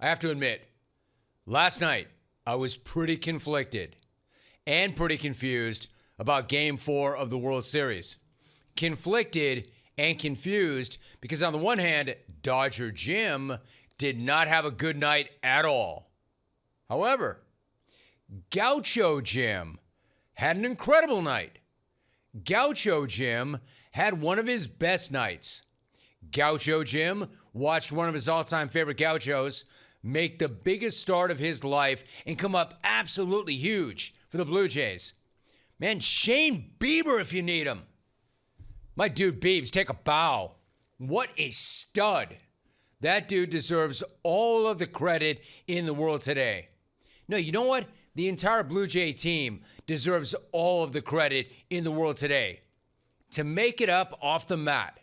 I have to admit, last night I was pretty conflicted and pretty confused about Game 4 of the World Series. Conflicted and confused because on the one hand, Dodger Jim did not have a good night at all. However, Gaucho Jim had an incredible night. Gaucho Jim had one of his best nights. Gaucho Jim watched one of his all-time favorite gauchos make the biggest start of his life and come up absolutely huge for the Blue Jays. Man, Shane Bieber if you need him. My dude Biebs, take a bow. What a stud. That dude deserves all of the credit in the world today. No, you know what? The entire Blue Jay team deserves all of the credit in the world today. To make it up off the mat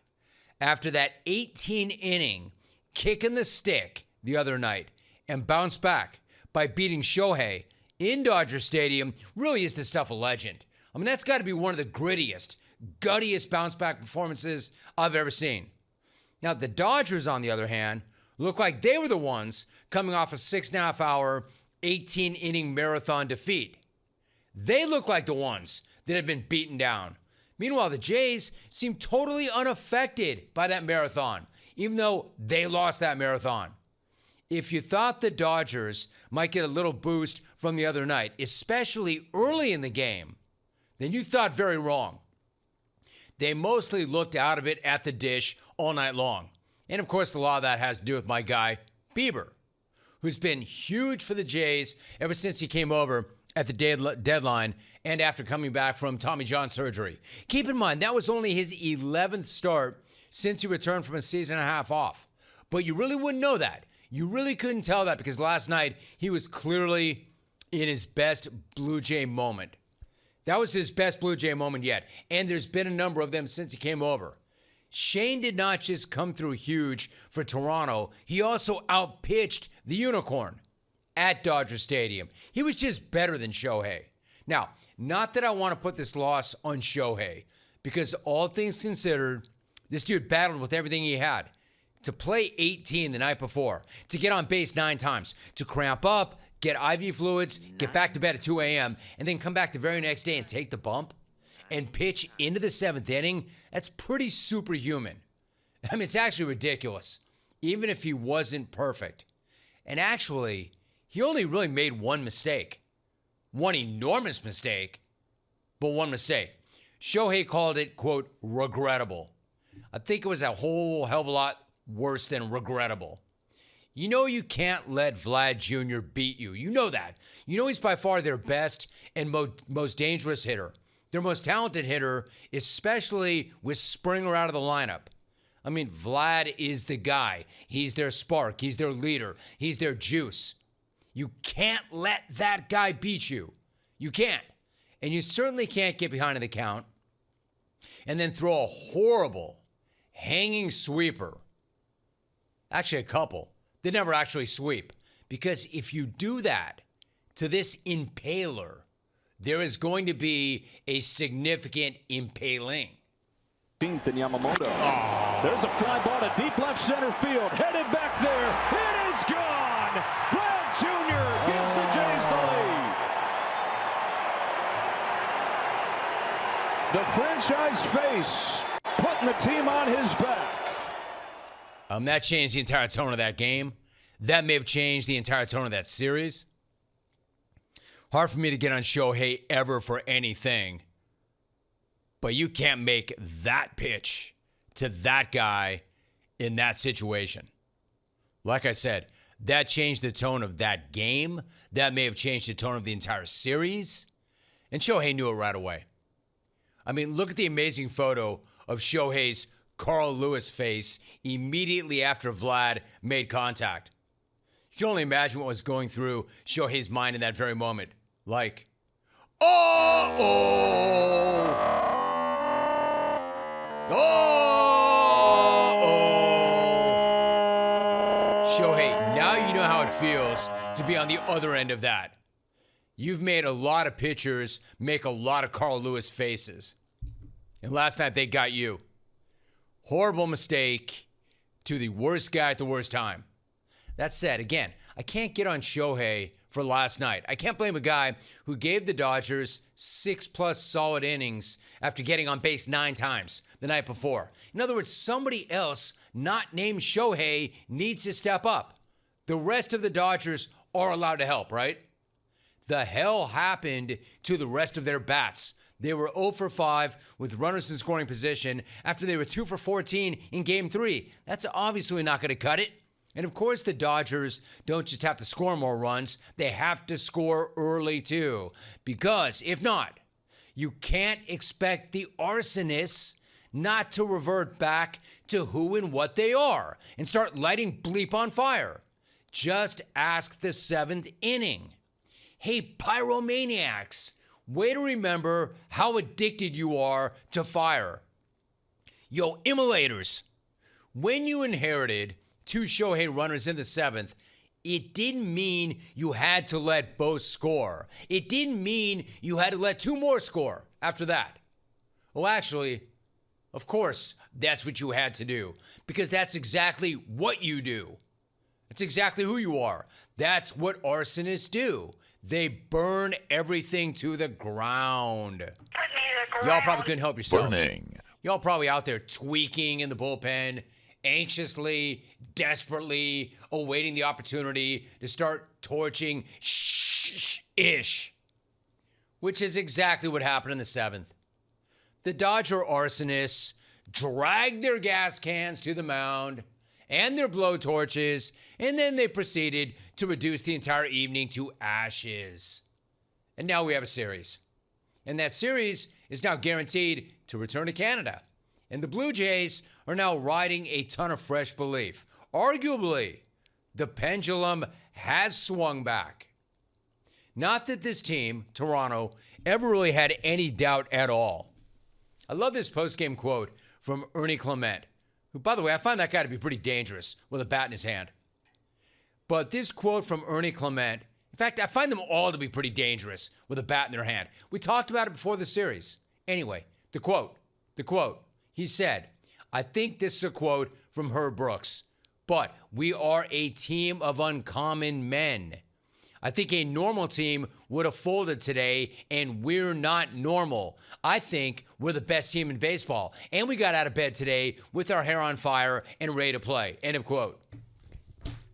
after that 18-inning kick in the stick the other night and bounce back by beating Shohei in Dodger Stadium really is the stuff of legend. I mean, that's got to be one of the grittiest, guttiest bounce-back performances I've ever seen. Now, the Dodgers, on the other hand, look like they were the ones coming off a 6.5-hour, 18-inning marathon defeat. They look like the ones that have been beaten down. Meanwhile, the Jays seem totally unaffected by that marathon, even though they lost that marathon. If you thought the Dodgers might get a little boost from the other night, especially early in the game, then you thought very wrong. They mostly looked out of it at the dish all night long. And of course, a lot of that has to do with my guy, Bieber, who's been huge for the Jays ever since he came over at the deadline and after coming back from Tommy John surgery. Keep in mind, that was only his 11th start since he returned from a season and a half off. But you really wouldn't know that. You really couldn't tell that because last night he was clearly in his best Blue Jay moment. That was his best Blue Jay moment yet. And there's been a number of them since he came over. Shane did not just come through huge for Toronto. He also outpitched the Unicorn at Dodger Stadium. He was just better than Shohei. Now, not that I want to put this loss on Shohei, because all things considered, this dude battled with everything he had. To play 18 the night before, to get on base 9 times, to cramp up, get IV fluids, get back to bed at 2 a.m., and then come back the very next day and take the bump and pitch into the 7th inning, that's pretty superhuman. I mean, it's actually ridiculous, even if he wasn't perfect. And actually, he only really made one mistake. One enormous mistake, but one mistake. Shohei called it, quote, regrettable. I think it was a whole hell of a lot worse than regrettable. You know you can't let Vlad Jr. beat you. You know that. You know he's by far their best and most dangerous hitter. Their most talented hitter, especially with Springer out of the lineup. I mean, Vlad is the guy. He's their spark. He's their leader. He's their juice. You can't let that guy beat you. You can't. And you certainly can't get behind in the count and then throw a horrible hanging sweeper. Actually, a couple. They never actually sweep. Because if you do that to this impaler, there is going to be a significant impaling. And Yamamoto. Oh. There's a fly ball to deep left center field. Headed back there. It is gone. Brad Jr. gives the Jays the lead. The franchise face putting the team on his back. That changed the entire tone of that game. That may have changed the entire tone of that series. Hard for me to get on Shohei ever for anything. But you can't make that pitch to that guy in that situation. Like I said, that changed the tone of that game. That may have changed the tone of the entire series. And Shohei knew it right away. I mean, look at the amazing photo of Shohei's Carl Lewis face immediately after Vlad made contact. You can only imagine what was going through Shohei's mind in that very moment. Like, oh! Shohei, now you know how it feels to be on the other end of that. You've made a lot of pitchers make a lot of Carl Lewis faces. And last night they got you. Horrible mistake to the worst guy at the worst time. That said, again, I can't get on Shohei for last night. I can't blame a guy who gave the Dodgers 6+ solid innings after getting on base 9 times the night before. In other words, somebody else not named Shohei needs to step up. The rest of the Dodgers are allowed to help, right? The hell happened to the rest of their bats? They were 0 for 5 with runners in scoring position after they were 2 for 14 in Game 3. That's obviously not going to cut it. And of course, the Dodgers don't just have to score more runs, they have to score early too. Because if not, you can't expect the arsonists not to revert back to who and what they are and start lighting bleep on fire. Just ask the 7th inning. Hey, pyromaniacs, way to remember how addicted you are to fire. Yo, immolators, when you inherited 2 Shohei runners in the 7th, it didn't mean you had to let both score. It didn't mean you had to let 2 more score after that. Well, actually, of course, that's what you had to do, because that's exactly what you do. That's exactly who you are. That's what arsonists do. They burn everything to the ground. Y'all probably couldn't help yourselves. Burning. Y'all probably out there tweaking in the bullpen, anxiously, desperately awaiting the opportunity to start torching ish, which is exactly what happened in the 7th. The Dodger arsonists dragged their gas cans to the mound and their blowtorches, and then they proceeded to reduce the entire evening to ashes. And now we have a series. And that series is now guaranteed to return to Canada. And the Blue Jays are now riding a ton of fresh belief. Arguably, the pendulum has swung back. Not that this team, Toronto, ever really had any doubt at all. I love this postgame quote from Ernie Clement, who, by the way, I find that guy to be pretty dangerous with a bat in his hand. But this quote from Ernie Clement, in fact, I find them all to be pretty dangerous with a bat in their hand. We talked about it before the series. Anyway, the quote, he said, I think this is a quote from Herb Brooks, but we are a team of uncommon men. I think a normal team would have folded today, and we're not normal. I think we're the best team in baseball, and we got out of bed today with our hair on fire and ready to play. End of quote.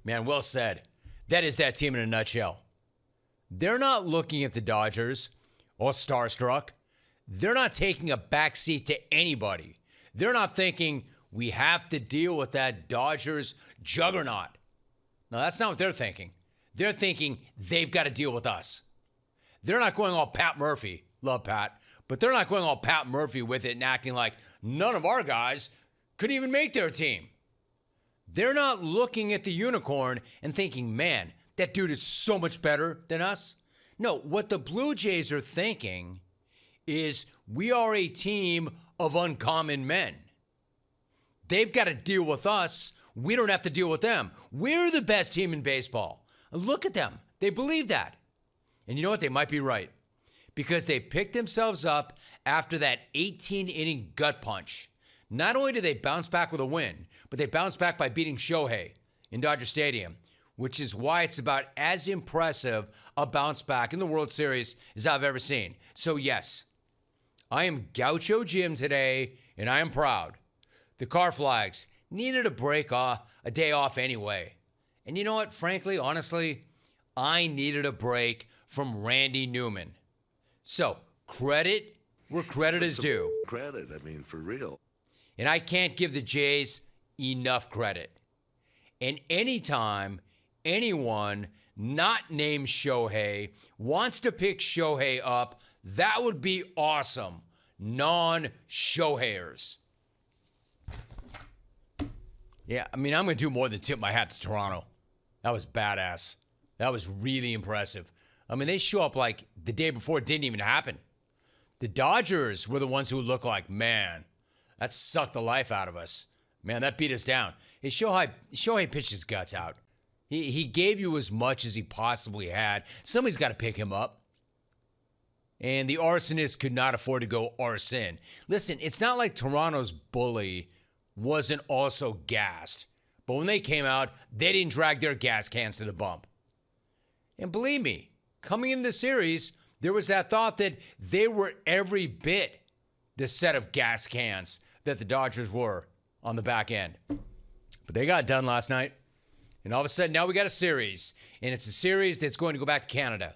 Man, well said. That is that team in a nutshell. They're not looking at the Dodgers all starstruck. They're not taking a backseat to anybody. They're not thinking we have to deal with that Dodgers juggernaut. No, that's not what they're thinking. They're thinking they've got to deal with us. They're not going all Pat Murphy, love Pat, but they're not going all Pat Murphy with it and acting like none of our guys could even make their team. They're not looking at the unicorn and thinking, man, that dude is so much better than us. No, what the Blue Jays are thinking is we are a team of uncommon men. They've got to deal with us. We don't have to deal with them. We're the best team in baseball. Look at them. They believe that. And you know what? They might be right. Because they picked themselves up after that 18-inning gut punch. Not only did they bounce back with a win, but they bounced back by beating Shohei in Dodger Stadium, which is why it's about as impressive a bounce back in the World Series as I've ever seen. So yes, I am Gaucho Jim today, and I am proud. The Car Flags needed a break off, a day off anyway. And you know what? Frankly, honestly, I needed a break from Randy Newman. So, credit where credit is due. Credit, I mean, for real. And I can't give the Jays enough credit. And anytime anyone not named Shohei wants to pick Shohei up, that would be awesome. Non-Shoheiers. Yeah, I mean, I'm going to do more than tip my hat to Toronto. That was badass. That was really impressive. I mean, they show up like the day before it didn't even happen. The Dodgers were the ones who looked like, man, that sucked the life out of us. Man, that beat us down. Hey, Shohei pitched his guts out. He gave you as much as he possibly had. Somebody's got to pick him up. And the arsonist could not afford to go arson. Listen, it's not like Toronto's bully wasn't also gassed But when they came out, they didn't drag their gas cans to the bump. And believe me, coming into the series, there was that thought that they were every bit the set of gas cans that the Dodgers were on the back end. But they got done last night. And all of a sudden, now we got a series. And it's a series that's going to go back to Canada.